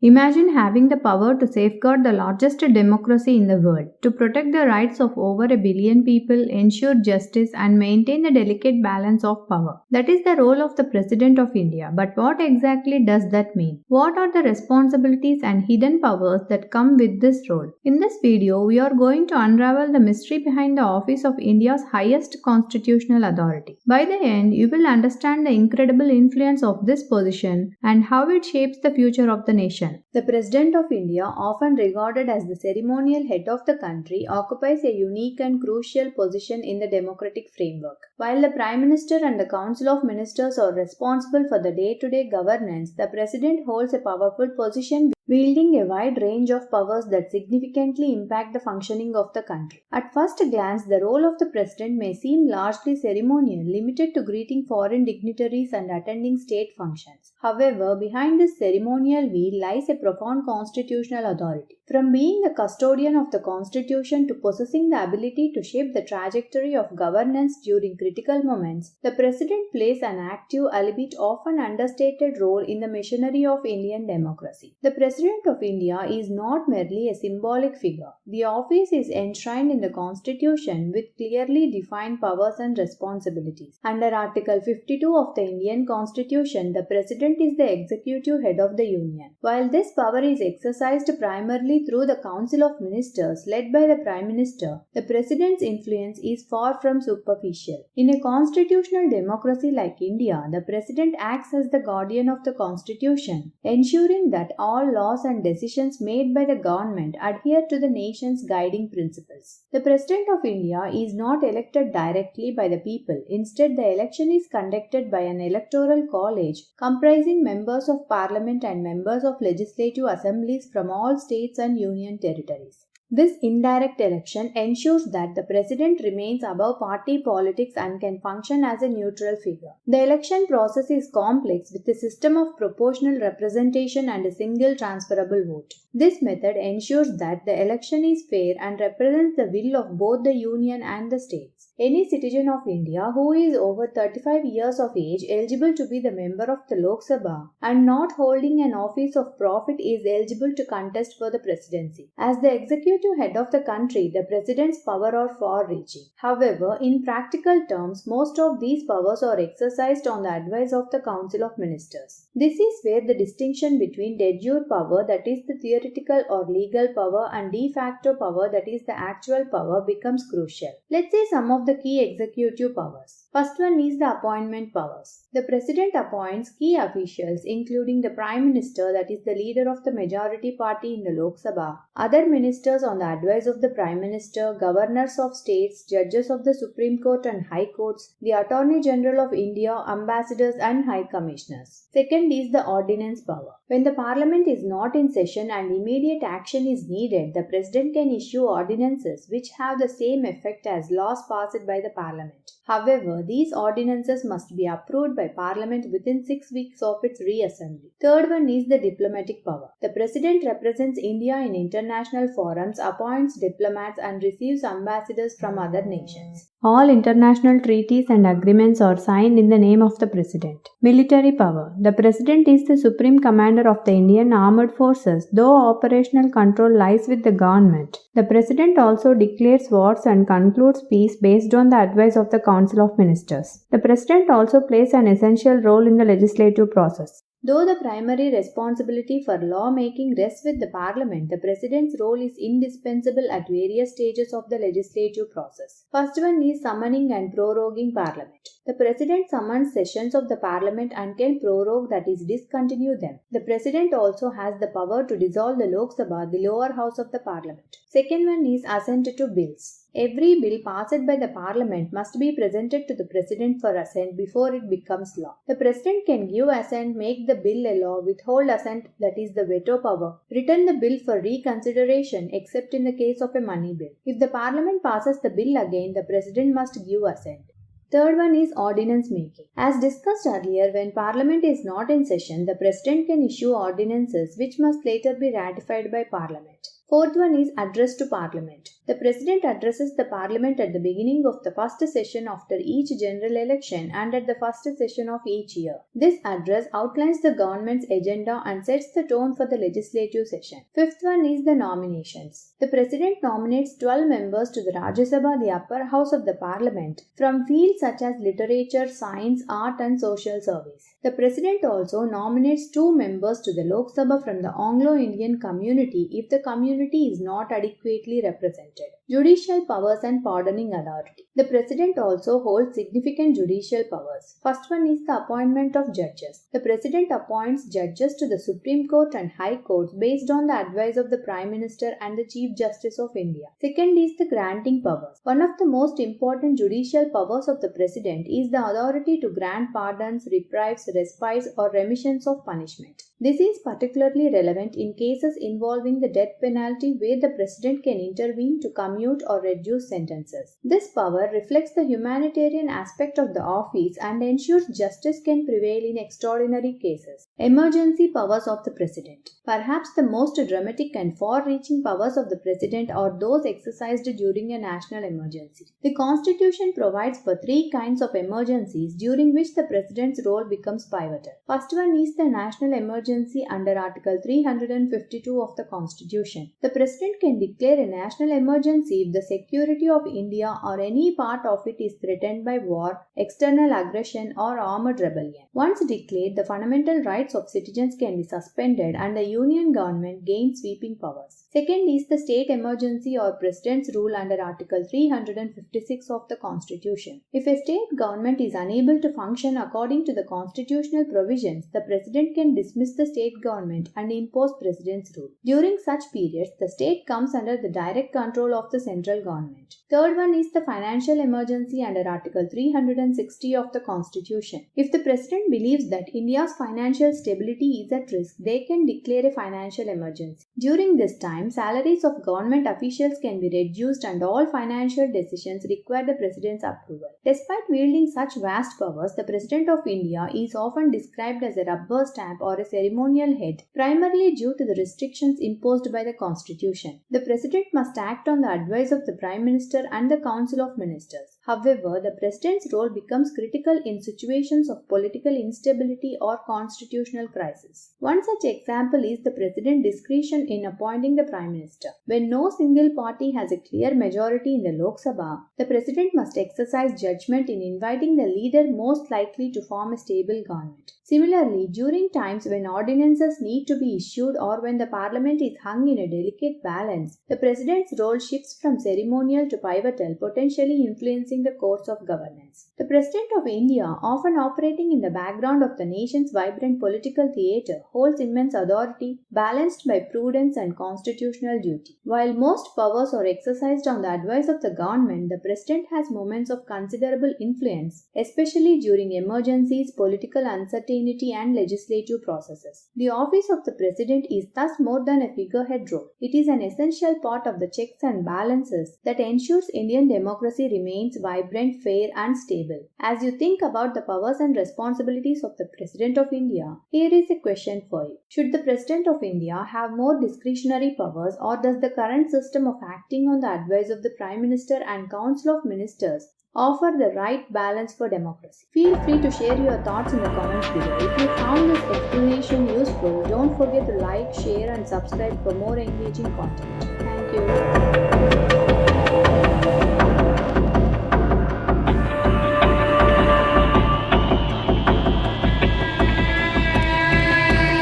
Imagine having the power to safeguard the largest democracy in the world, to protect the rights of over a billion people, ensure justice, and maintain the delicate balance of power. That is the role of the President of India. But what exactly does that mean? What are the responsibilities and hidden powers that come with this role? In this video, we are going to unravel the mystery behind the office of India's highest constitutional authority. By the end, you will understand the incredible influence of this position and how it shapes the future of the nation. The President of India, often regarded as the ceremonial head of the country, occupies a unique and crucial position in the democratic framework. While the Prime Minister and the Council of Ministers are responsible for the day-to-day governance, the President holds a powerful position wielding a wide range of powers that significantly impact the functioning of the country. At first glance, the role of the President may seem largely ceremonial, limited to greeting foreign dignitaries and attending state functions. However, behind this ceremonial veil lies a profound constitutional authority. From being the custodian of the Constitution to possessing the ability to shape the trajectory of governance during critical moments, the President plays an active, albeit often understated role in the machinery of Indian democracy. The President of India is not merely a symbolic figure. The office is enshrined in the Constitution with clearly defined powers and responsibilities. Under Article 52 of the Indian Constitution, the President is the executive head of the Union. While this power is exercised primarily through the Council of Ministers led by the Prime Minister, the President's influence is far from superficial. In a constitutional democracy like India, the President acts as the guardian of the Constitution, ensuring that all laws and decisions made by the government adhere to the nation's guiding principles. The President of India is not elected directly by the people. Instead, the election is conducted by an electoral college comprising members of Parliament and members of legislative assemblies from all states and union territories. This indirect election ensures that the President remains above party politics and can function as a neutral figure. The election process is complex with a system of proportional representation and a single transferable vote. This method ensures that the election is fair and represents the will of both the Union and the states. Any citizen of India who is over 35 years of age eligible to be the member of the Lok Sabha and not holding an office of profit is eligible to contest for the presidency. As the executive head of the country, the President's powers are far-reaching. However, in practical terms, most of these powers are exercised on the advice of the Council of Ministers. This is where the distinction between de jure power, that is the theoretical or legal power, and de facto power, that is the actual power, becomes crucial. Let's see some of the key executive powers. First one is the appointment powers. The President appoints key officials including the Prime Minister, that is the leader of the majority party in the Lok Sabha, other ministers on the advice of the Prime Minister, governors of states, judges of the Supreme Court and High Courts, the Attorney General of India, ambassadors and High Commissioners. Second is the ordinance power. When the Parliament is not in session and immediate action is needed, the President can issue ordinances which have the same effect as laws passed by the Parliament. However, these ordinances must be approved by Parliament within 6 weeks of its reassembly. Third one is the diplomatic power. The President represents India in international forums, appoints diplomats and receives ambassadors from other nations. All international treaties and agreements are signed in the name of the President. Military power. The President is the supreme commander of the Indian Armed Forces, though operational control lies with the government. The President also declares wars and concludes peace based on the advice of the Council of Ministers. The President also plays an essential role in the legislative process. Though the primary responsibility for lawmaking rests with the Parliament, the President's role is indispensable at various stages of the legislative process. First one is summoning and proroguing Parliament. The President summons sessions of the Parliament and can prorogue, that is, discontinue them. The President also has the power to dissolve the Lok Sabha, the lower house of the Parliament. Second one is assent to bills. Every bill passed by the Parliament must be presented to the President for assent before it becomes law. The President can give assent, make the bill a law, withhold assent, that is the veto power, return the bill for reconsideration except in the case of a money bill. If the Parliament passes the bill again, the President must give assent. Third one is ordinance making. As discussed earlier, when Parliament is not in session, the President can issue ordinances which must later be ratified by Parliament. Fourth one is address to Parliament. The President addresses the Parliament at the beginning of the first session after each general election and at the first session of each year. This address outlines the government's agenda and sets the tone for the legislative session. Fifth one is the nominations. The President nominates 12 members to the Rajya Sabha, the upper house of the Parliament, from fields such as literature, science, art and social service. The President also nominates 2 members to the Lok Sabha from the Anglo-Indian community if the community is not adequately represented. Judicial powers and pardoning authority. The President also holds significant judicial powers. First one is the appointment of judges. The President appoints judges to the Supreme Court and High Courts based on the advice of the Prime Minister and the Chief Justice of India. Second is the granting powers. One of the most important judicial powers of the President is the authority to grant pardons, reprieves, respites or remissions of punishment. This is particularly relevant in cases involving the death penalty where the President can intervene to commute or reduce sentences. This power reflects the humanitarian aspect of the office and ensures justice can prevail in extraordinary cases. Emergency powers of the President. Perhaps the most dramatic and far-reaching powers of the President are those exercised during a national emergency. The Constitution provides for 3 kinds of emergencies during which the President's role becomes pivotal. First one is the national emergency under Article 352 of the Constitution. The President can declare a national emergency if the security of India or any part of it is threatened by war, external aggression or armed rebellion. Once declared, the fundamental rights of citizens can be suspended and the Union government gains sweeping powers. Second is the state emergency or President's rule under Article 356 of the Constitution. If a state government is unable to function according to the constitutional provisions, the President can dismiss the state government and impose President's rule. During such periods, the state comes under the direct control of the central government. Third one is the financial emergency under Article 360 of the Constitution. If the President believes that India's financial stability is at risk, they can declare a financial emergency. During this time, salaries of government officials can be reduced and all financial decisions require the President's approval. Despite wielding such vast powers, the President of India is often described as a rubber stamp or a ceremonial head, primarily due to the restrictions imposed by the Constitution. The President must act on the advice of the Prime Minister and the Council of Ministers. However, the President's role becomes critical in situations of political instability or constitutional crisis. One such example is the President's discretion in appointing the Prime Minister. When no single party has a clear majority in the Lok Sabha, the President must exercise judgment in inviting the leader most likely to form a stable government. Similarly, during times when ordinances need to be issued or when the Parliament is hung in a delicate balance, the President's role shifts from ceremonial to pivotal, potentially influencing the course of governance. The President of India, often operating in the background of the nation's vibrant political theatre, holds immense authority, balanced by prudence and constitutional duty. While most powers are exercised on the advice of the government, the President has moments of considerable influence, especially during emergencies, political uncertainty, and legislative processes. The office of the President is thus more than a figurehead role. It is an essential part of the checks and balances that ensures Indian democracy remains vibrant, fair, and stable. As you think about the powers and responsibilities of the President of India, here is a question for you. Should the President of India have more discretionary powers, or does the current system of acting on the advice of the Prime Minister and Council of Ministers offer the right balance for democracy? Feel free to share your thoughts in the comments below. If you found this explanation useful, don't forget to like, share and subscribe for more engaging content. Thank you.